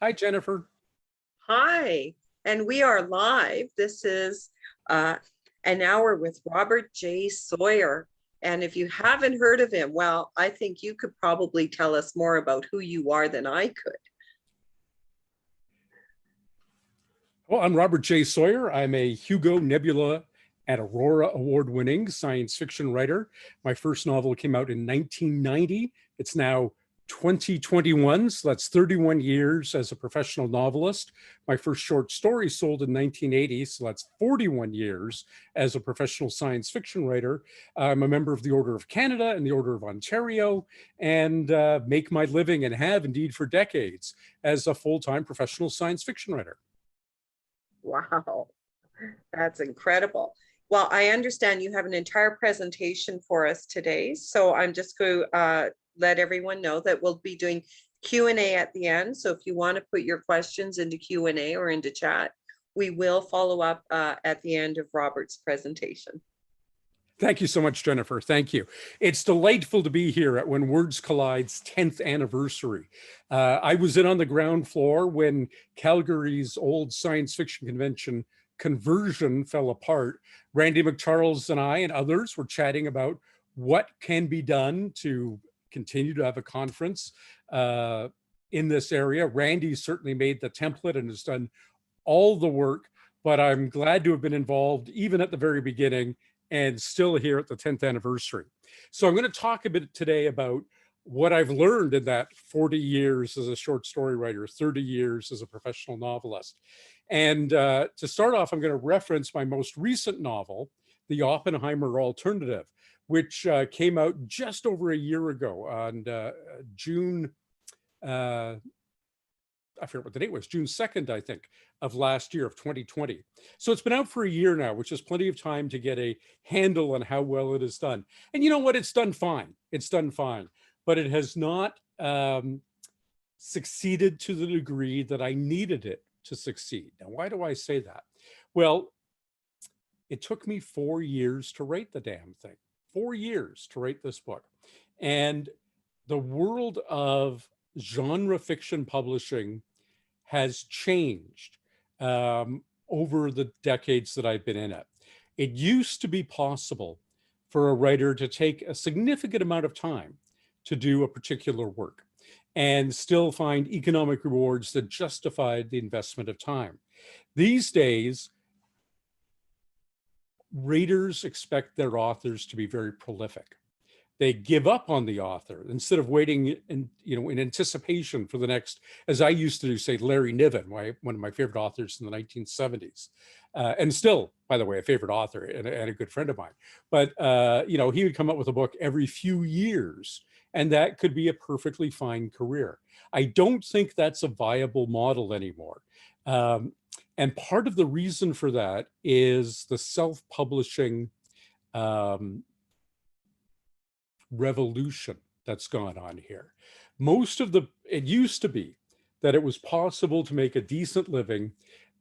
Hi, Jennifer. Hi, and we are live. This is an hour with Robert J. Sawyer. And if you haven't heard of him, well, I think you could probably tell us more about who you are than I could. Well, I'm Robert J. Sawyer. I'm a Hugo, Nebula, and Aurora award-winning science fiction writer. My first novel came out in 1990. It's now 2021, so that's 31 years as a professional novelist. My first short story sold in 1980, so that's 41 years as a professional science fiction writer. I'm a member of the Order of Canada and the Order of Ontario, and make my living, and have indeed for decades, as a full-time professional science fiction writer. Wow, that's incredible. Well, I understand you have an entire presentation for us today, so I'm just going to let everyone know that we'll be doing Q&A at the end. So if you want to put your questions into Q&A or into chat, we will follow up at the end of Robert's presentation. Thank you so much, Jennifer. Thank you. It's delightful to be here at When Words Collide's 10th anniversary. I was in on the ground floor when Calgary's old science fiction convention Conversion fell apart. Randy McCharles and I and others were chatting about what can be done to continue to have a conference in this area. Randy certainly made the template and has done all the work, but I'm glad to have been involved even at the very beginning and still here at the 10th anniversary. So I'm going to talk a bit today about what I've learned in that 40 years as a short story writer, 30 years as a professional novelist. And to start off, I'm going to reference my most recent novel, The Oppenheimer Alternative, which came out just over a year ago on June, I forget what the date was, June 2nd, I think, of last year, of 2020. So it's been out for a year now, which is plenty of time to get a handle on how well it is done. And you know what? It's done fine. It's done fine. But it has not succeeded to the degree that I needed it to succeed. Now, why do I say that? Well, it took me 4 years to write the damn thing. 4 years to write this book. And the world of genre fiction publishing has changed over the decades that I've been in it. It used to be possible for a writer to take a significant amount of time to do a particular work and still find economic rewards that justified the investment of time. These days, readers expect their authors to be very prolific. They give up on the author instead of waiting in anticipation for the next, as I used to do, say, Larry Niven, one of my favorite authors in the 1970s, and still, by the way, a favorite author and a good friend of mine. But he would come up with a book every few years, and that could be a perfectly fine career. I don't think that's a viable model anymore. And part of the reason for that is the self-publishing revolution that's gone on here. It used to be that it was possible to make a decent living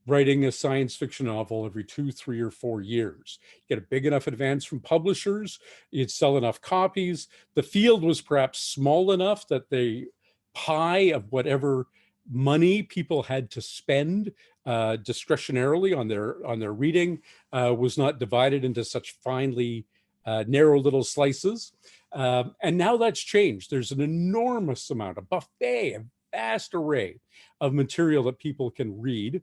writing a science fiction novel every 2, 3, or 4 years. You get a big enough advance from publishers, you'd sell enough copies. The field was perhaps small enough that the pie of whatever money people had to spend discretionarily on their reading was not divided into such finely narrow little slices. And now that's changed. There's an enormous amount, a buffet, a vast array of material that people can read,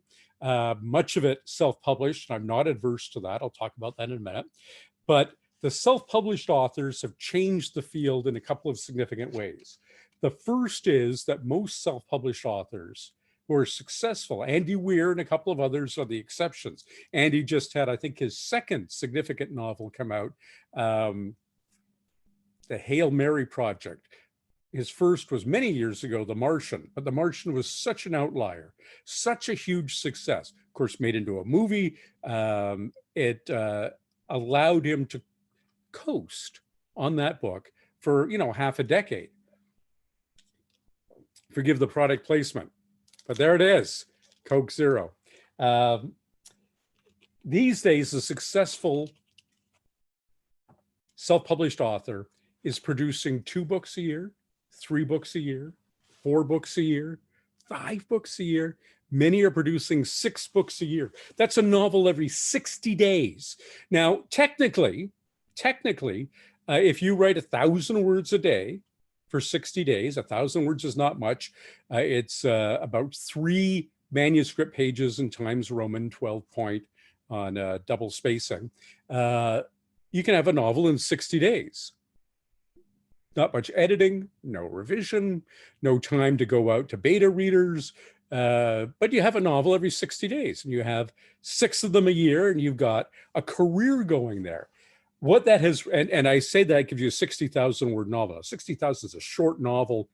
much of it self-published. I'm not adverse to that. I'll talk about that in a minute. But the self-published authors have changed the field in a couple of significant ways. The first is that most self-published authors who are successful, Andy Weir and a couple of others are the exceptions. Andy just had, I think, his second significant novel come out, The Hail Mary Project. His first was many years ago, The Martian, but The Martian was such an outlier, such a huge success. Of course, made into a movie. It allowed him to coast on that book for, half a decade. Forgive the product placement, but there it is, Coke Zero. These days, a successful self-published author is producing 2 books a year, 3 books a year, 4 books a year, 5 books a year. Many are producing 6 books a year. That's a novel every 60 days. Now, technically, if you write 1,000 words a day for 60 days, 1,000 words is not much. It's about 3 manuscript pages in Times Roman 12 point on double spacing. You can have a novel in 60 days. Not much editing, no revision, no time to go out to beta readers. But you have a novel every 60 days and you have 6 of them a year and you've got a career going there. What that has, and I say that gives you a 60,000 word novel. 60,000 is a short novel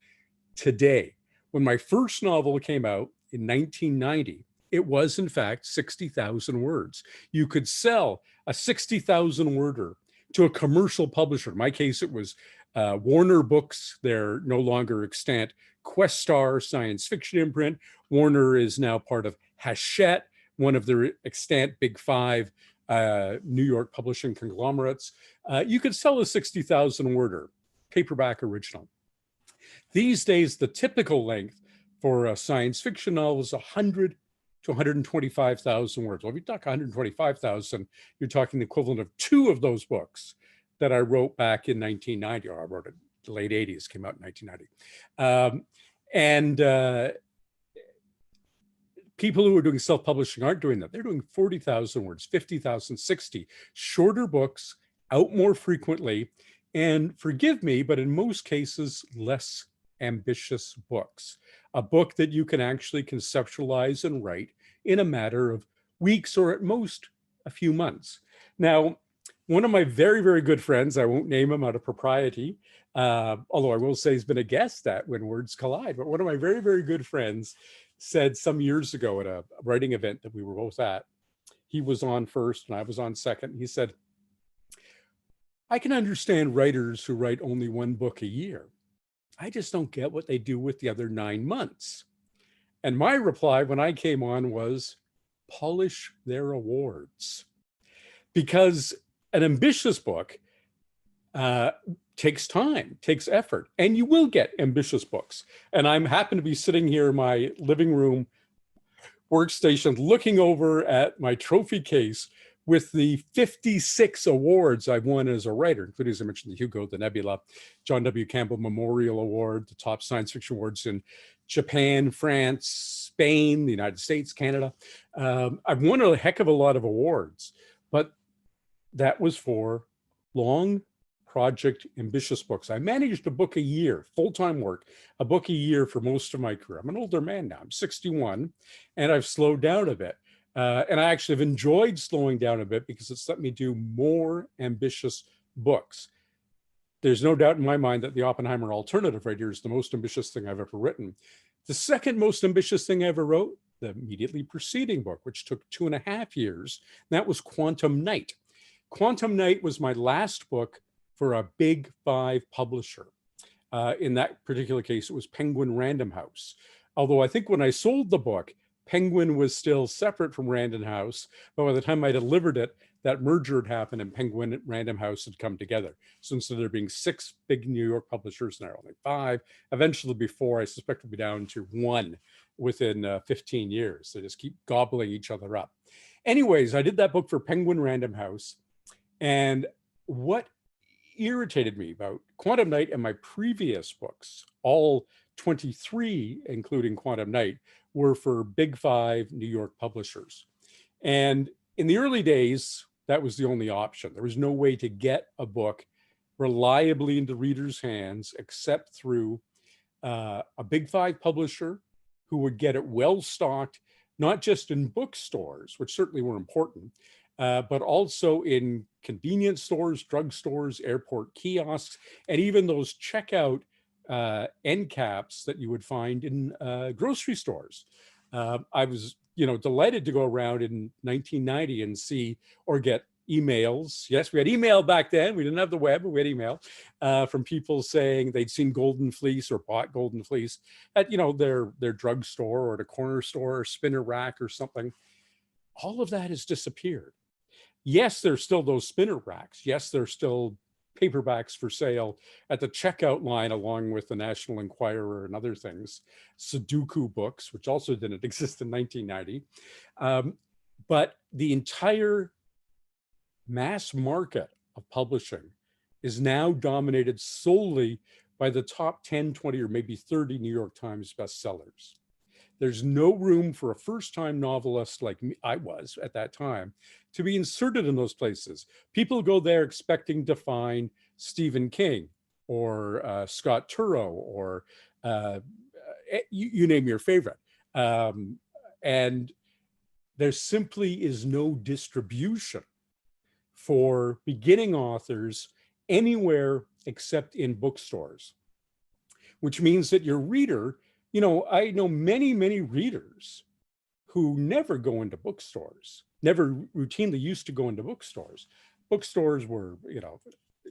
today. When my first novel came out in 1990, it was in fact 60,000 words. You could sell a 60,000 worder to a commercial publisher. In my case, it was Warner Books. They're no longer extant. Questar science fiction imprint. Warner is now part of Hachette, one of their extant big 5 New York publishing conglomerates. You could sell a 60,000 worder, paperback original. These days, the typical length for a science fiction novel is 100 to 125,000 words. Well, if you talk 125,000, you're talking the equivalent of 2 of those books that I wrote back in 1990, or I wrote it in the late 80s, came out in 1990. People who are doing self-publishing aren't doing that. They're doing 40,000 words, 50,000, 60, shorter books, out more frequently, and forgive me, but in most cases, less ambitious books. A book that you can actually conceptualize and write in a matter of weeks or at most a few months. Now, one of my very, very good friends, I won't name him out of propriety, although I will say he's been a guest at When Words Collide, but one of my very, very good friends said some years ago at a writing event that we were both at, he was on first and I was on second. He said, I can understand writers who write only 1 book a year. I just don't get what they do with the other 9 months. And my reply when I came on was, polish their awards. Because an ambitious book takes time, takes effort, and you will get ambitious books. And I'm happen to be sitting here in my living room workstation looking over at my trophy case with the 56 awards I've won as a writer, including, as I mentioned, the Hugo, the Nebula, John W. Campbell Memorial Award, the top science fiction awards in Japan, France, Spain, the United States, Canada. I've won a heck of a lot of awards, but that was for long project ambitious books. I managed a book a year, full-time work, a book a year for most of my career. I'm an older man now, I'm 61, and I've slowed down a bit. And I actually have enjoyed slowing down a bit because it's let me do more ambitious books. There's no doubt in my mind that the Oppenheimer Alternative right here is the most ambitious thing I've ever written. The second most ambitious thing I ever wrote, the immediately preceding book, which took 2.5 years, that was Quantum Night. Quantum Night was my last book for a big 5 publisher. In that particular case, it was Penguin Random House. Although I think when I sold the book, Penguin was still separate from Random House, but by the time I delivered it, that merger had happened and Penguin and Random House had come together. So instead of there being 6 big New York publishers, there are only 5. Eventually before, I suspect we'll be down to 1 within 15 years. They just keep gobbling each other up. Anyways, I did that book for Penguin Random House. And what irritated me about Quantum Night and my previous books, all 23, including Quantum Night, were for big 5 New York publishers. And in the early days, that was the only option. There was no way to get a book reliably into readers' hands except through a big 5 publisher who would get it well stocked, not just in bookstores, which certainly were important, but also in convenience stores, drugstores, airport kiosks, and even those checkout end caps that you would find in grocery stores. I was, delighted to go around in 1990 and see or get emails. Yes, we had email back then. We didn't have the web, but we had email from people saying they'd seen Golden Fleece or bought Golden Fleece at, their drugstore or at a corner store or spinner rack or something. All of that has disappeared. Yes, there's still those spinner racks. Yes, there's still paperbacks for sale at the checkout line, along with the National Enquirer and other things, Sudoku books, which also didn't exist in 1990. But the entire mass market of publishing is now dominated solely by the top 10, 20, or maybe 30 New York Times bestsellers. There's no room for a first-time novelist like me, I was at that time, to be inserted in those places. People go there expecting to find Stephen King or Scott Turow or you name your favorite. And there simply is no distribution for beginning authors anywhere except in bookstores, which means that your reader, I know many, many readers who never go into bookstores, never routinely used to go into bookstores. Bookstores were,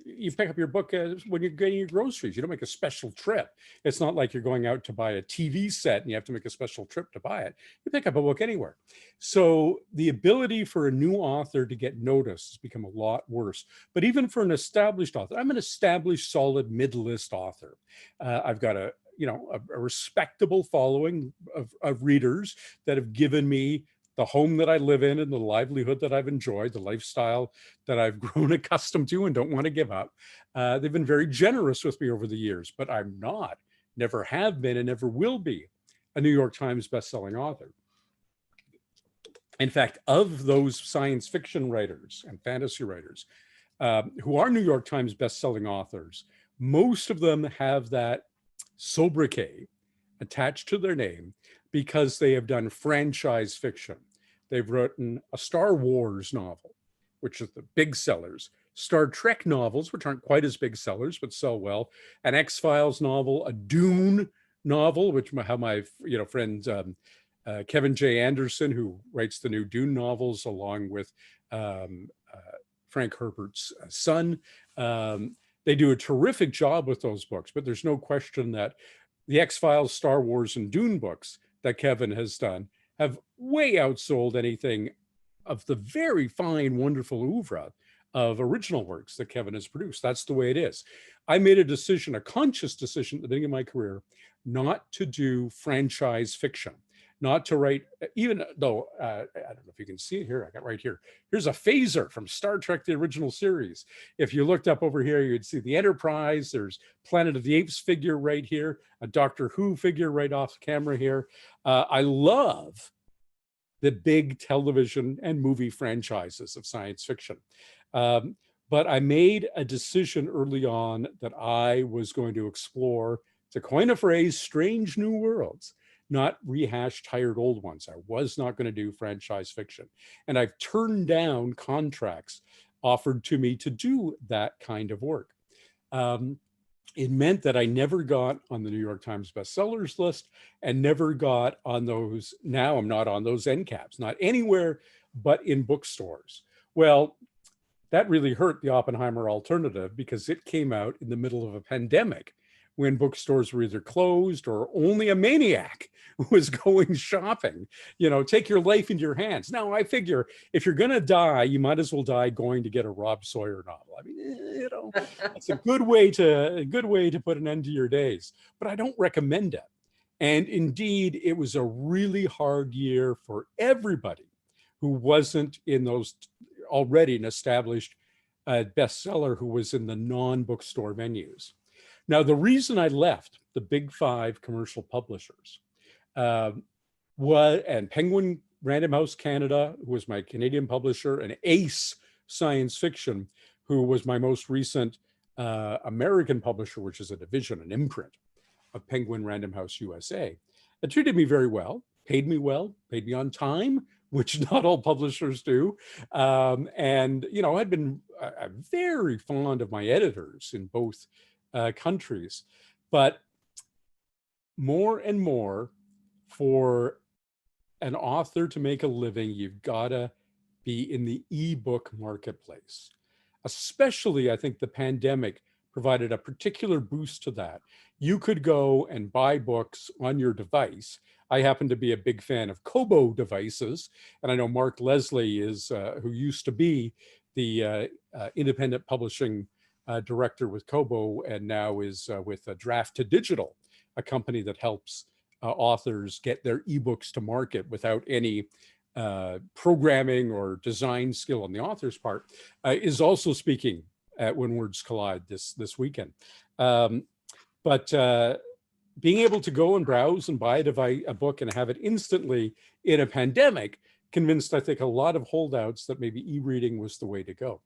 you pick up your book when you're getting your groceries. You don't make a special trip. It's not like you're going out to buy a TV set and you have to make a special trip to buy it. You pick up a book anywhere. So the ability for a new author to get noticed has become a lot worse. But even for an established author, I'm an established, solid mid-list author. I've got a respectable following of readers that have given me the home that I live in and the livelihood that I've enjoyed, the lifestyle that I've grown accustomed to and don't want to give up. They've been very generous with me over the years, but I'm not, never have been, and never will be a New York Times bestselling author. In fact, of those science fiction writers and fantasy writers who are New York Times bestselling authors, most of them have that sobriquet attached to their name because they have done franchise fiction. They've written a Star Wars novel, which is the big sellers, Star Trek novels, which aren't quite as big sellers, but sell well, an X-Files novel, a Dune novel, which how my friend Kevin J. Anderson, who writes the new Dune novels, along with Frank Herbert's son. They do a terrific job with those books, but there's no question that the X-Files, Star Wars, and Dune books that Kevin has done have way outsold anything of the very fine, wonderful oeuvre of original works that Kevin has produced. That's the way it is. I made a decision, a conscious decision at the beginning of my career, not to do franchise fiction, not to write, even though, I don't know if you can see it here, I got right here. Here's a phaser from Star Trek, the original series. If you looked up over here, you'd see the Enterprise, there's Planet of the Apes figure right here, a Doctor Who figure right off camera here. I love the big television and movie franchises of science fiction. But I made a decision early on that I was going to explore, to coin a phrase, strange new worlds, not rehash tired old ones. I was not going to do franchise fiction. And I've turned down contracts offered to me to do that kind of work. It meant that I never got on the New York Times bestsellers list and never got on those. Now I'm not on those end caps, not anywhere but in bookstores. Well, that really hurt the Oppenheimer alternative because it came out in the middle of a pandemic when bookstores were either closed or only a maniac was going shopping. Take your life into your hands. Now, I figure if you're going to die, you might as well die going to get a Rob Sawyer novel. I mean, it's a good way to put an end to your days, but I don't recommend it. And indeed, it was a really hard year for everybody who wasn't in those already an established bestseller who was in the non-bookstore venues. Now, the reason I left the big five commercial publishers and Penguin Random House Canada, who was my Canadian publisher, and Ace Science Fiction, who was my most recent American publisher, which is a division, an imprint of Penguin Random House USA. It treated me very well, paid me on time, which not all publishers do. And, I'd been very fond of my editors in both countries, but more and more, for an author to make a living, you've got to be in the ebook marketplace. Especially, I think the pandemic provided a particular boost to that. You could go and buy books on your device. I happen to be a big fan of Kobo devices, and I know Mark Leslie is, who used to be the independent publishing director with Kobo, and now is with Draft to Digital, a company that helps authors get their ebooks to market without any programming or design skill on the author's part, is also speaking at When Words Collide this weekend. But being able to go and browse and buy a book and have it instantly in a pandemic convinced, I think, a lot of holdouts that maybe e-reading was the way to go.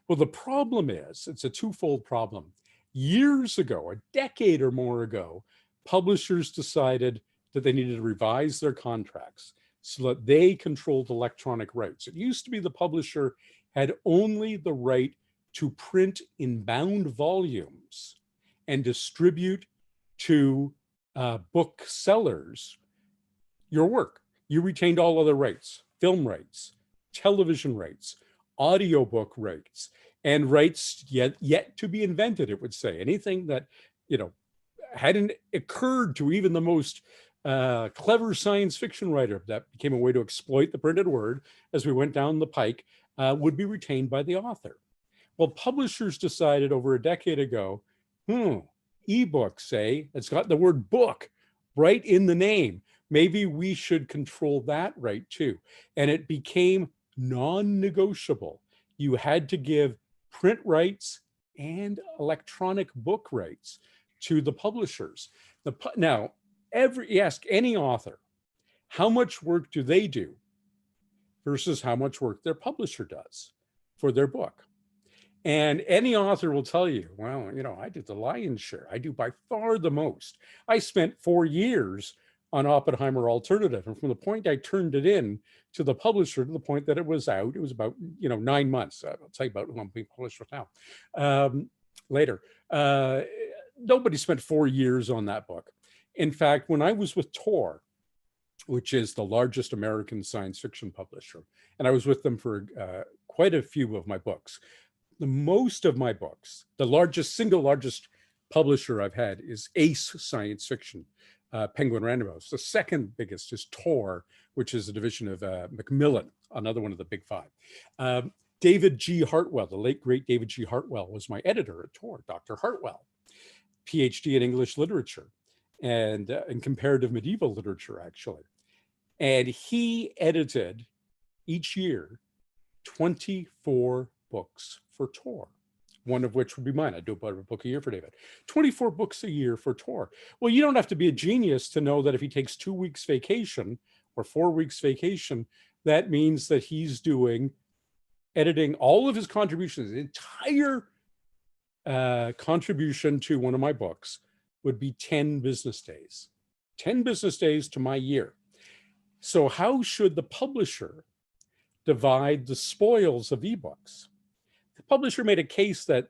Well, the problem is, it's a twofold problem. Years ago, a decade or more ago, publishers decided that they needed to revise their contracts so that they controlled electronic rights. It used to be the publisher had only the right to print in bound volumes and distribute to booksellers your work. You retained all other rights: film rights, television rights, audiobook rights, and rights yet to be invented, it would say. Anything that, hadn't occurred to even the most clever science fiction writer that became a way to exploit the printed word as we went down the pike would be retained by the author. Well, publishers decided over a decade ago, ebooks, say, it's got the word book right in the name. Maybe we should control that right too. And it became non-negotiable. You had to give print rights and electronic book rights to the publishers. Now, you ask any author, how much work do they do versus how much work their publisher does for their book? And any author will tell you, well, I did the lion's share. I do by far the most. I spent 4 years on Oppenheimer Alternative. And from the point I turned it in to the publisher to the point that it was out, it was about 9 months. I'll tell you about who I'm being published with now later. Nobody spent 4 years on that book. In fact, when I was with Tor, which is the largest American science fiction publisher, and I was with them for quite a few of my books. Most of my books, the single largest publisher I've had is Ace Science Fiction, Penguin Random House. The second biggest is Tor, which is a division of Macmillan, another one of the big five. David G. Hartwell, the late great David G. Hartwell, was my editor at Tor, Dr. Hartwell, PhD in English literature and in comparative medieval literature, actually. And he edited each year 24 books for Tor, one of which would be mine. I do about a book a year for David. 24 books a year for Tor. Well, you don't have to be a genius to know that if he takes 2 weeks vacation or 4 weeks vacation, that means that he's editing all of his contributions. The entire contribution to one of my books would be 10 business days. 10 business days to my year. So how should the publisher divide the spoils of ebooks? The publisher made a case that,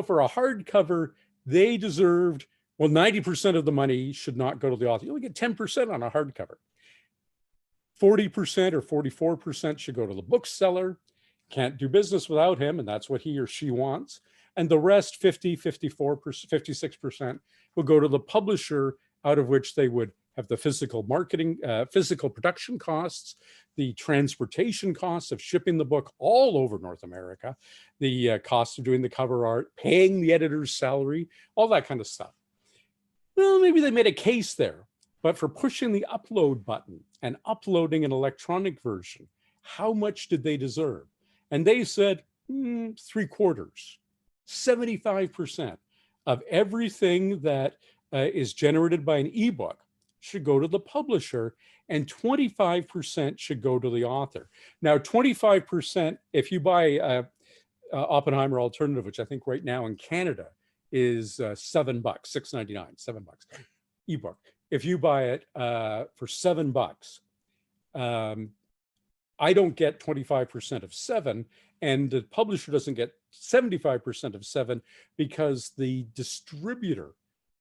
for a hardcover, they deserved, 90% of the money should not go to the author. You only get 10% on a hardcover. 40% or 44% should go to the bookseller. Can't do business without him, and that's what he or she wants. And the rest, 50, 54%, 56%, will go to the publisher, out of which they would have the physical marketing, physical production costs, the transportation costs of shipping the book all over North America, the cost of doing the cover art, paying the editor's salary, all that kind of stuff. Well, maybe they made a case there, but for pushing the upload button and uploading an electronic version, how much did they deserve? And they said 3/4, 75% of everything that is generated by an ebook should go to the publisher, and 25% should go to the author. Now, 25%, if you buy Oppenheimer Alternative, which I think right now in Canada is $7, $6.99, $7 ebook. If you buy it for $7, I don't get 25% of 7, and the publisher doesn't get 75% of 7 because the distributor,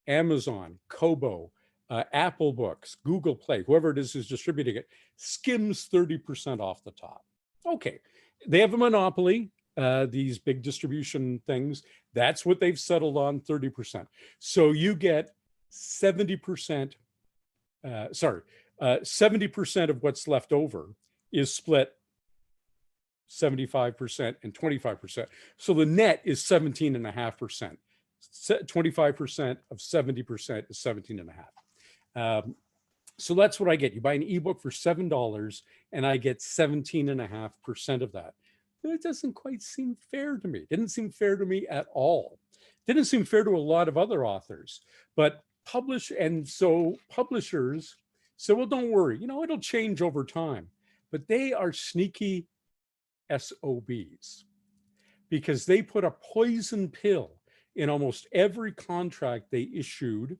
Amazon, Kobo, Apple Books, Google Play, whoever it is who's distributing it, skims 30% off the top. Okay, they have a monopoly, these big distribution things. That's what they've settled on, 30%. So you get 70%, 70% of what's left over is split 75% and 25%. So the net is 17.5%. 25% of 70% is 17 and a half. So that's what I get. You buy an ebook for $7 and I get 17.5% of that. It doesn't quite seem fair to me. It didn't seem fair to me at all. It didn't seem fair to a lot of other authors, but publishers said, well, don't worry, it'll change over time. But they are sneaky SOBs because they put a poison pill in almost every contract they issued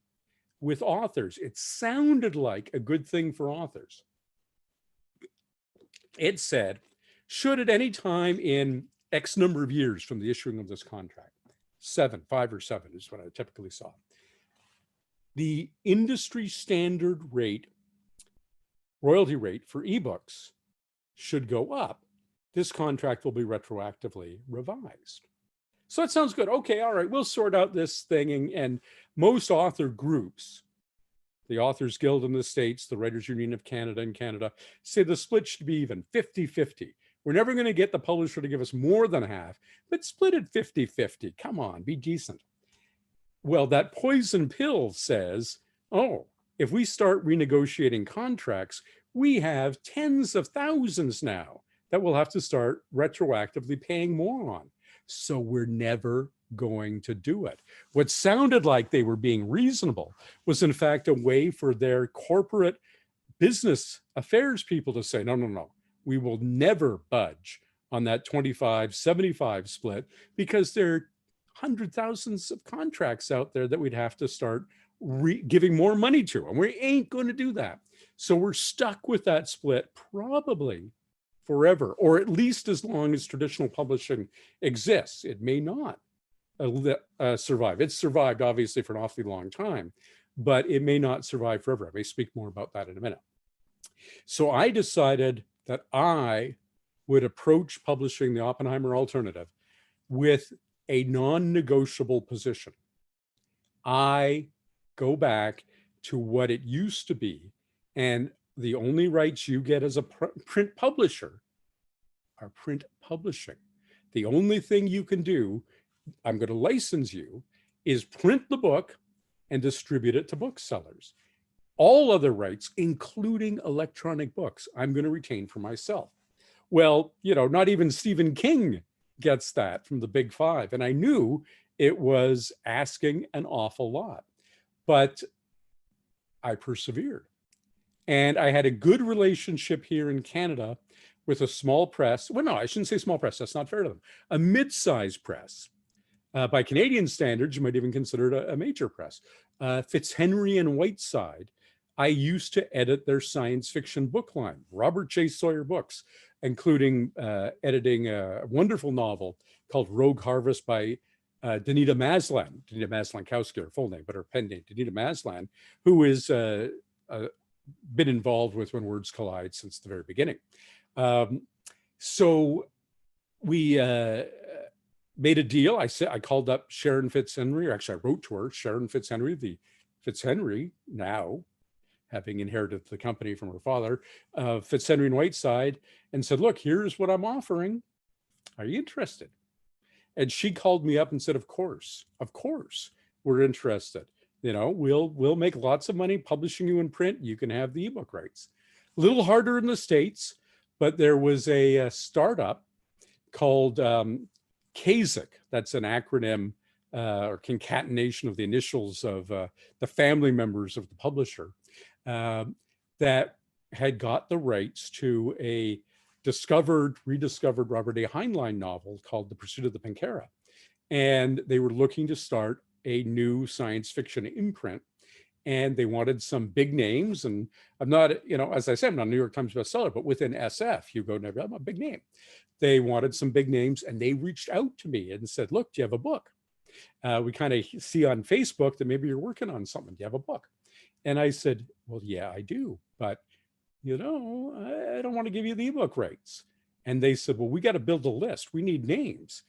with authors. It sounded like a good thing for authors. It said, should at any time in X number of years from the issuing of this contract, 5 or 7 is what I typically saw, the industry standard rate, royalty rate for ebooks should go up. This contract will be retroactively revised. So that sounds good. Okay, all right, we'll sort out this thing. And most author groups, the Authors Guild in the States, the Writers Union of Canada in Canada, say the split should be even, 50-50. We're never going to get the publisher to give us more than half, but split it 50-50. Come on, be decent. Well, that poison pill says, oh, if we start renegotiating contracts, we have tens of thousands now that we'll have to start retroactively paying more on. So we're never going to do it. What sounded like they were being reasonable was in fact a way for their corporate business affairs people to say, no, no, no, we will never budge on that 25-75 split because there are hundred thousands of contracts out there that we'd have to start giving more money to, and we ain't going to do that. So we're stuck with that split probably forever, or at least as long as traditional publishing exists. It may not survive. It's survived obviously for an awfully long time, but it may not survive forever. I may speak more about that in a minute. So I decided that I would approach publishing the Oppenheimer alternative with a non-negotiable position. I go back to what it used to be, and the only rights you get as a print publisher are print publishing. The only thing you can do, I'm going to license you, is print the book and distribute it to booksellers. All other rights, including electronic books, I'm going to retain for myself. Well, not even Stephen King gets that from the Big Five. And I knew it was asking an awful lot, but I persevered. And I had a good relationship here in Canada with a small press. Well, no, I shouldn't say small press. That's not fair to them. A mid-sized press. By Canadian standards, you might even consider it a major press. Fitzhenry and Whiteside. I used to edit their science fiction book line, Robert J. Sawyer books, including editing a wonderful novel called Rogue Harvest by Danita Maslan. Danita Maslankowski, her full name, but her pen name, Danita Maslan, who is been involved with When Words Collide since the very beginning. So we made a deal. I called up Sharon Fitzhenry, or actually I wrote to her, Sharon Fitzhenry, the Fitzhenry now, having inherited the company from her father, Fitzhenry and Whiteside, and said, look, here's what I'm offering. Are you interested? And she called me up and said, of course, we're interested. We'll make lots of money publishing you in print. You can have the ebook rights. A little harder in the States, but there was a startup called KASIC. That's an acronym or concatenation of the initials of the family members of the publisher that had got the rights to a rediscovered Robert A. Heinlein novel called The Pursuit of the Pinkera. And they were looking to start a new science fiction imprint. And they wanted some big names. And I'm not, as I said, I'm not a New York Times bestseller, but within SF, Hugo Never, I'm a big name. They wanted some big names and they reached out to me and said, look, do you have a book? We kind of see on Facebook that maybe you're working on something. Do you have a book? And I said, well, yeah, I do. But, I don't want to give you the ebook rights. And they said, well, we got to build a list. We need names.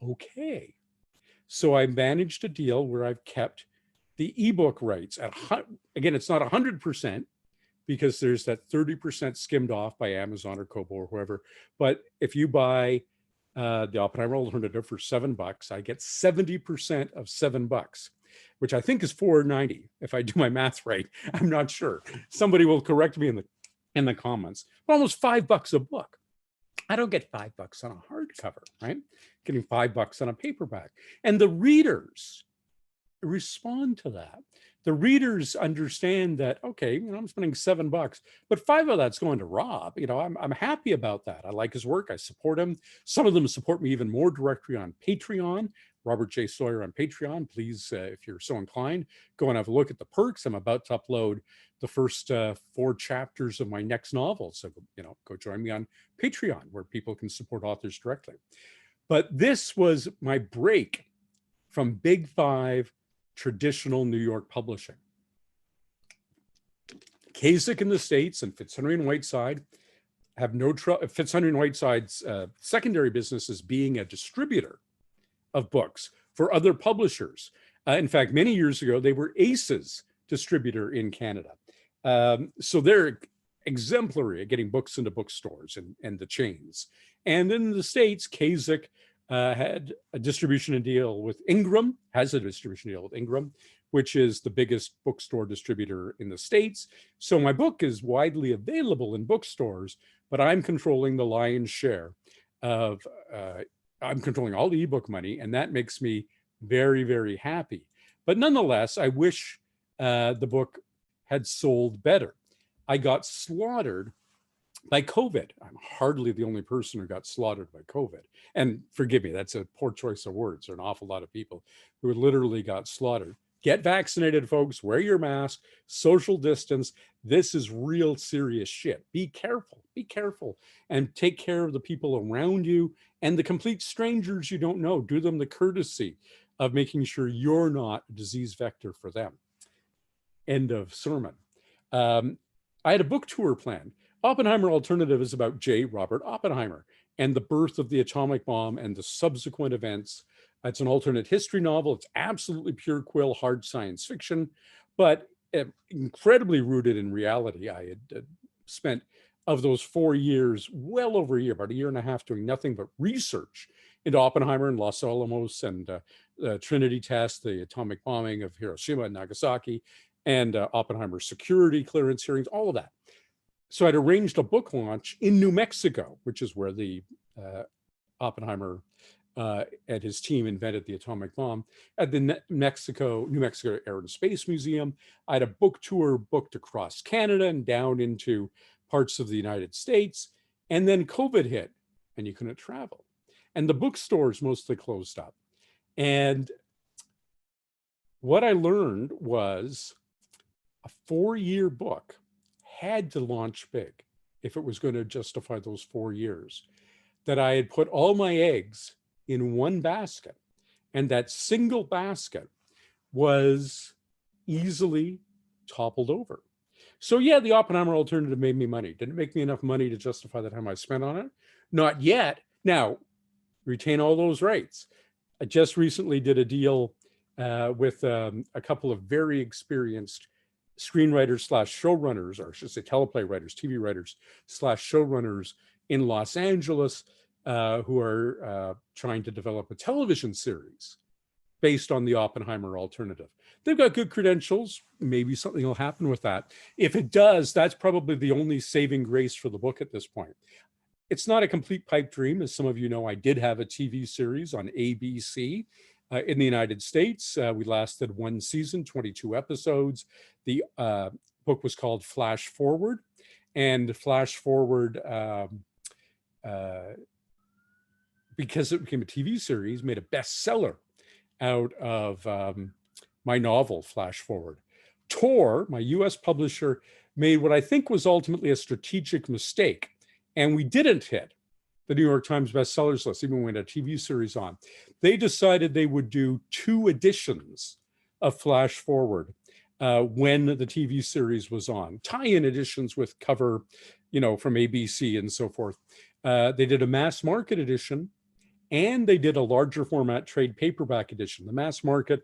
Okay. So I managed a deal where I've kept the ebook rights at, again, it's not 100%, because there's that 30% skimmed off by Amazon or Kobo or whoever. But if you buy the Oppenheimer alternative for $7, I get 70% of $7, which I think is $4.90 if I do my math right. I'm not sure. Somebody will correct me in the comments. But almost $5 a book. I don't get $5 on a hardcover, right? Getting $5 on a paperback. And the readers respond to that. The readers understand that, okay, I'm spending $7, but 5 of that's going to Rob. I'm happy about that. I like his work. I support him. Some of them support me even more directly on Patreon. Robert J. Sawyer on Patreon. Please, if you're so inclined, go and have a look at the perks. I'm about to upload the first 4 chapters of my next novel. So, go join me on Patreon, where people can support authors directly. But this was my break from Big Five traditional New York publishing. Kasich in the States and Fitzhenry and Whiteside have no trouble. Fitzhenry and Whiteside's secondary business is being a distributor of books for other publishers. In fact, many years ago, they were Ace's distributor in Canada. So they're exemplary at getting books into bookstores and the chains. And in the States, Kasich had a distribution deal with Ingram, has a distribution deal with Ingram, which is the biggest bookstore distributor in the States. So my book is widely available in bookstores, but I'm controlling the lion's share of, I'm controlling all the ebook money, and that makes me very, very happy. But nonetheless, I wish the book had sold better. I got slaughtered by COVID. I'm hardly the only person who got slaughtered by COVID. And forgive me, that's a poor choice of words. There are an awful lot of people who literally got slaughtered. Get vaccinated, folks. Wear your mask, social distance. This is real serious shit. Be careful, and take care of the people around you and the complete strangers you don't know. Do them the courtesy of making sure you're not a disease vector for them. End of sermon. I had a book tour planned. Oppenheimer Alternative is about J. Robert Oppenheimer and the birth of the atomic bomb and the subsequent events. It's an alternate history novel. It's absolutely pure quill, hard science fiction, but incredibly rooted in reality. I had spent, of those 4 years, well over a year, about a year and a half, doing nothing but research into Oppenheimer and Los Alamos and Trinity test, the atomic bombing of Hiroshima and Nagasaki, and Oppenheimer's security clearance hearings, all of that. So I'd arranged a book launch in New Mexico, which is where the Oppenheimer and his team invented the atomic bomb, at the New Mexico Air and Space Museum. I had a book tour booked across Canada and down into parts of the United States. And then COVID hit and you couldn't travel. And the bookstores mostly closed up. And what I learned was a 4-year book had to launch big if it was going to justify those 4 years. That I had put all my eggs in one basket, and that single basket was easily toppled over. So yeah, the Oppenheimer Alternative made me money. Did it make me enough money to justify the time I spent on it? Not yet. Now, retain all those rights. I just recently did a deal with a couple of very experienced screenwriters slash showrunners, or I should say teleplay writers, TV writers slash showrunners in Los Angeles, who are trying to develop a television series based on the Oppenheimer Alternative. They've got good credentials. Maybe something will happen with that. If it does, that's probably the only saving grace for the book at this point. It's not a complete pipe dream. As some of you know, I did have a TV series on ABC in the United States. We lasted 1 season, 22 episodes. The book was called Flash Forward, and Flash Forward, because it became a TV series, made a bestseller out of my novel, Flash Forward. Tor, my US publisher, made what I think was ultimately a strategic mistake, and we didn't hit the New York Times bestsellers list, even when we had a TV series on. They decided they would do 2 editions of Flash Forward when the TV series was on, tie-in editions with cover, from ABC and so forth. They did a mass market edition, and they did a larger format trade paperback edition. The mass market,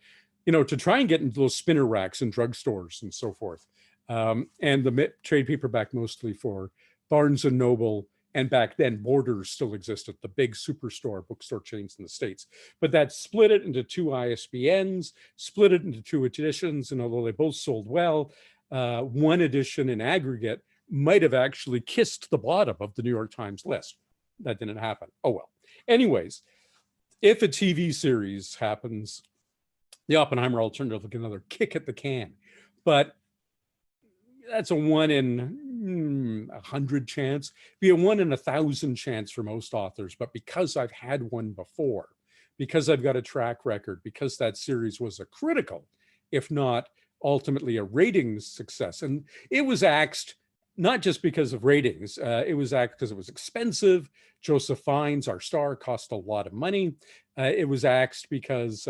to try and get into those spinner racks in drugstores and so forth. and the trade paperback mostly for Barnes and Noble, and back then Borders still existed, the big superstore bookstore chains in the States. But that split it into two ISBNs, split it into two editions, and although they both sold well, one edition in aggregate might have actually kissed the bottom of the New York Times list. That didn't happen. Oh well. Anyways, if a TV series happens, the Oppenheimer Alternative will get another kick at the can. But that's a 1 in 100 chance, be a 1 in 1,000 chance for most authors. But because I've had one before, because I've got a track record, because that series was a critical, if not ultimately a ratings success, and it was axed not just because of ratings, it was axed because it was expensive. Joseph Fiennes, our star, cost a lot of money. It was axed because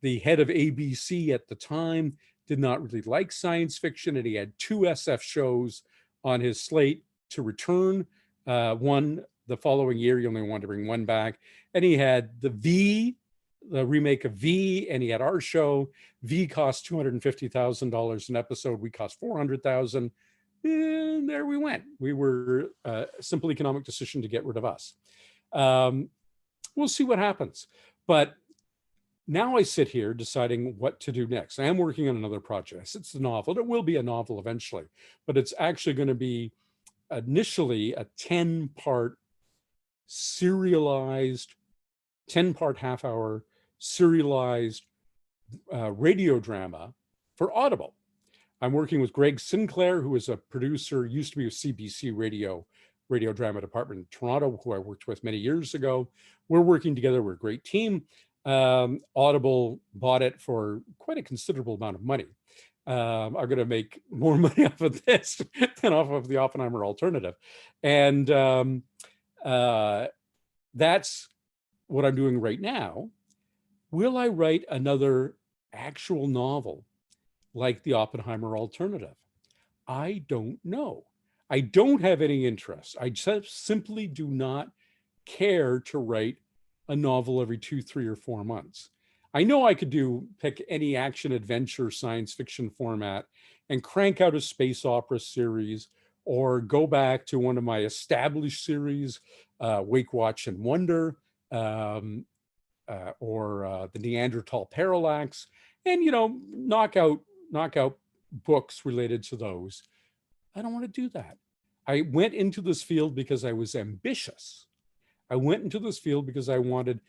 the head of ABC at the time did not really like science fiction, and he had 2 SF shows on his slate to return. One the following year, he only wanted to bring one back. And he had the remake of V, and he had our show. V cost $250,000 an episode. We cost $400,000. And there we went. We were a simple economic decision to get rid of us. We'll see what happens. But now I sit here deciding what to do next. I am working on another project. It's a novel. It will be a novel eventually, but it's actually going to be initially a 10-part serialized, 10-part half-hour serialized radio drama for Audible. I'm working with Greg Sinclair, who is a producer, used to be with CBC radio drama department in Toronto, who I worked with many years ago. We're working together. We're a great team. Audible bought it for quite a considerable amount of money. I'm going to make more money off of this than off of the Oppenheimer Alternative. And that's what I'm doing right now. Will I write another actual novel like the Oppenheimer Alternative? I don't know. I don't have any interest. I just simply do not care to write a novel every 2, 3, or 4 months. I know I could pick any action, adventure, science fiction format and crank out a space opera series, or go back to one of my established series, Wake, Watch, and Wonder, or the Neanderthal Parallax, and knock out books related to those. I don't want to do that. I went into this field because I was ambitious. I went into this field because I wanted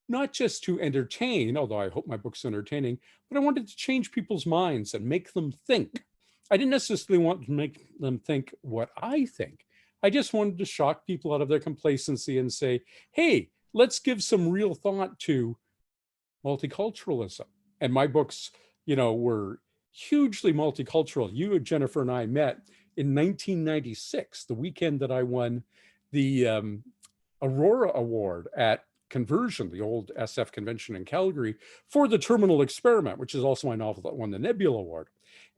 not just to entertain, although I hope my book's entertaining, but I wanted to change people's minds and make them think. I didn't necessarily want to make them think what I think. I just wanted to shock people out of their complacency and say, hey, let's give some real thought to multiculturalism. And my books, were hugely multicultural. You, Jennifer, and I met in 1996, the weekend that I won the Aurora Award at Conversion, the old SF convention in Calgary, for The Terminal Experiment, which is also my novel that won the Nebula Award.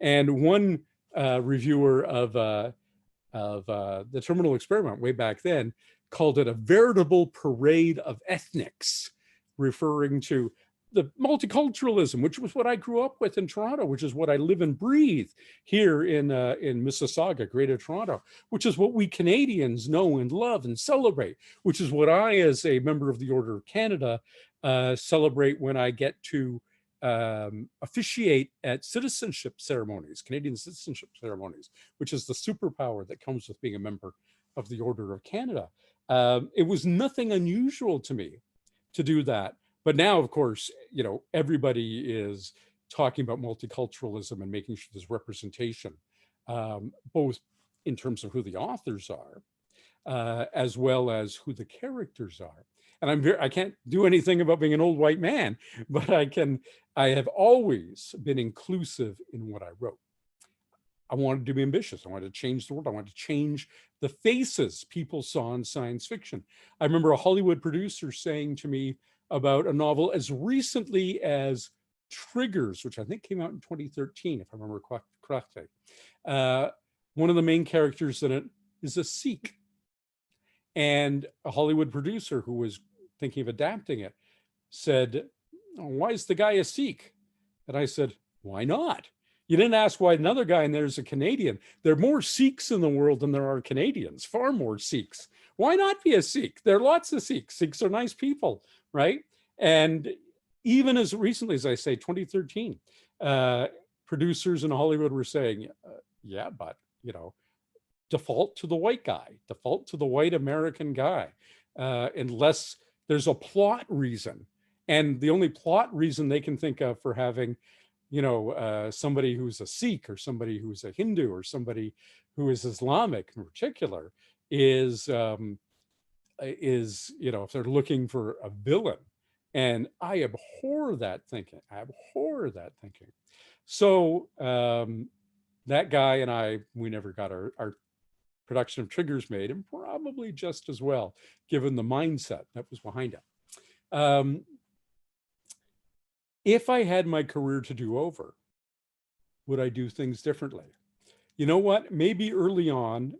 And one reviewer of The Terminal Experiment way back then called it a veritable parade of ethnics, referring to the multiculturalism, which was what I grew up with in Toronto, which is what I live and breathe here in Mississauga, Greater Toronto, which is what we Canadians know and love and celebrate, which is what I, as a member of the Order of Canada, celebrate when I get to officiate at citizenship ceremonies, Canadian citizenship ceremonies, which is the superpower that comes with being a member of the Order of Canada. It was nothing unusual to me to do that. But now, of course, everybody is talking about multiculturalism and making sure there's representation, both in terms of who the authors are, as well as who the characters are. And I can't do anything about being an old white man, but I have always been inclusive in what I wrote. I wanted to be ambitious. I wanted to change the world. I wanted to change the faces people saw in science fiction. I remember a Hollywood producer saying to me about a novel as recently as Triggers, which I think came out in 2013, if I remember correctly. One of the main characters in it is a Sikh. And a Hollywood producer who was thinking of adapting it said, "Why is the guy a Sikh?" And I said, "Why not? You didn't ask why another guy in there is a Canadian. There are more Sikhs in the world than there are Canadians, far more Sikhs. Why not be a Sikh? There are lots of Sikhs. Sikhs are nice people, right? And even as recently as I say, 2013, producers in Hollywood were saying, yeah, but, you know, default to the white guy, default to the white American guy, unless there's a plot reason. And the only plot reason they can think of for having, you know, somebody who's a Sikh or somebody who's a Hindu or somebody who is Islamic in particular is, you know, if they're looking for a villain. And I abhor that thinking. I abhor that thinking. So that guy and I, we never got our production of Triggers made, and probably just as well, given the mindset that was behind it. If I had my career to do over, would I do things differently? You know what? Maybe early on,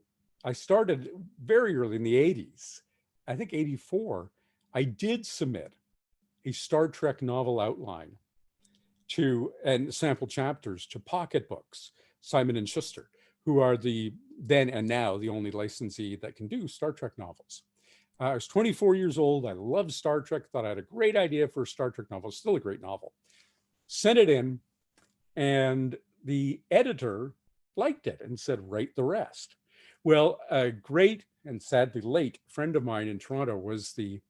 I started very early in the 80s. I think 84, I did submit a Star Trek novel outline and sample chapters to Pocketbooks, Simon and Schuster, who are the then and now the only licensee that can do Star Trek novels. I was 24 years old. I loved Star Trek, thought I had a great idea for a Star Trek novel, still a great novel. Sent it in, and the editor liked it and said, write the rest. Well, a great and sadly late friend of mine in Toronto was the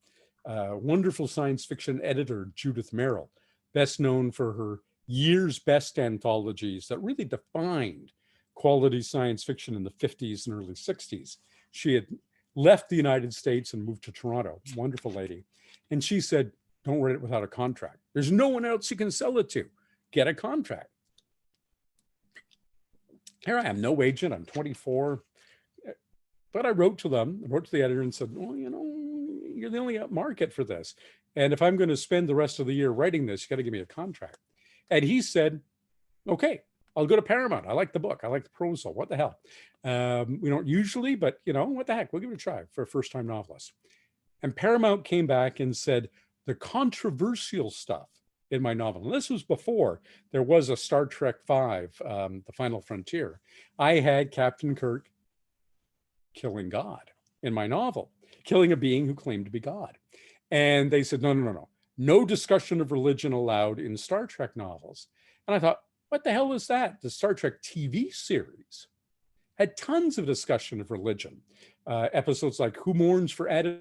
wonderful science fiction editor, Judith Merrill, best known for her year's best anthologies that really defined quality science fiction in the 50s and early 60s. She had left the United States and moved to Toronto, wonderful lady. And she said, don't write it without a contract. There's no one else you can sell it to. Get a contract. Here I am, no agent, I'm 24. But I wrote to them, wrote to the editor and said, well, you know, you're the only market for this. And if I'm going to spend the rest of the year writing this, you got to give me a contract. And he said, okay, I'll go to Paramount. I like the book. I like the proposal. What the hell? We don't usually, but you know, what the heck? We'll give it a try for a first-time novelist. And Paramount came back and said, the controversial stuff in my novel, and this was before there was a Star Trek V, The Final Frontier, I had Captain Kirk killing God in my novel, killing a being who claimed to be God. And they said, no. No discussion of religion allowed in Star Trek novels. And I thought, what the hell is that? The Star Trek TV series had tons of discussion of religion. Episodes like Who Mourns for Adonais,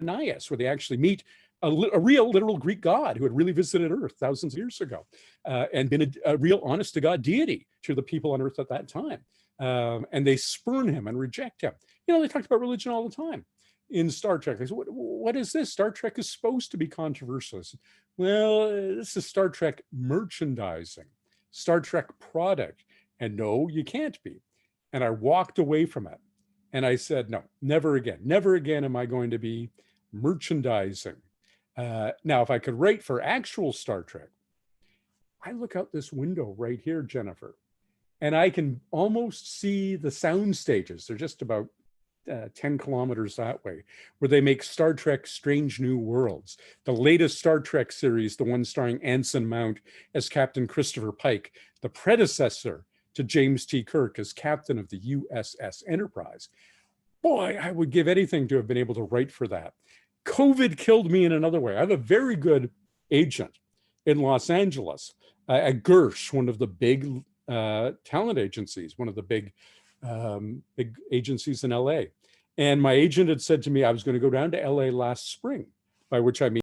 where they actually meet a real literal Greek god who had really visited Earth thousands of years ago and been a real honest to God deity to the people on Earth at that time. And they spurn him and reject him. You know, they talked about religion all the time in Star Trek. They said, what is this? Star Trek is supposed to be controversial. Said, well, this is Star Trek merchandising, Star Trek product. And no, you can't be. And I walked away from it. And I said, no, never again. Never again am I going to be merchandising. Now, if I could write for actual Star Trek, I look out this window right here, Jennifer, and I can almost see the sound stages. They're just about 10 kilometers that way, where they make Star Trek Strange New Worlds. The latest Star Trek series, the one starring Anson Mount as Captain Christopher Pike, the predecessor to James T. Kirk as captain of the USS Enterprise. Boy, I would give anything to have been able to write for that. COVID killed me in another way. I have a very good agent in Los Angeles, at Gersh, one of the big talent agencies, one of the big agencies in LA. And my agent had said to me, I was going to go down to LA last spring, by which I mean